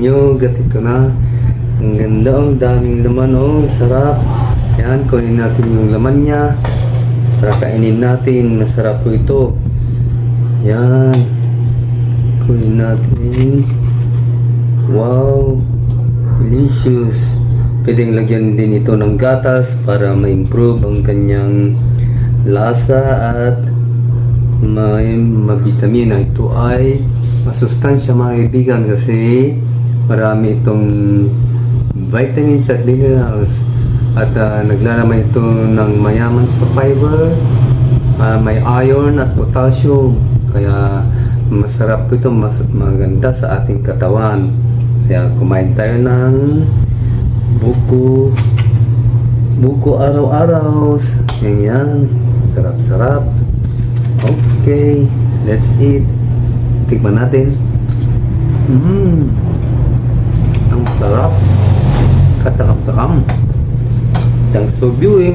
nyo. Ito na. Ang ganda, ang daming laman, oh. Sarap. Yan, kunin natin yung laman niya. Para kainin natin. Masarap po ito. Yan. Kunin natin. Wow. Delicious. Pwedeng lagyan din ito ng gatas para ma-improve ang kanyang lasa at may mabitamina. Ito ay masustansya, mga kaibigan, kasi marami itong vitamins at minerals at naglalaman ito ng mayaman sa fiber, may iron at potassium, kaya masarap ito, maganda sa ating katawan. Kaya kumain tayo ng buko araw-araw. Yan, sarap-sarap. Okay, let's eat. Tikman natin. Ang sarap. Katakam-takam. Thanks for viewing.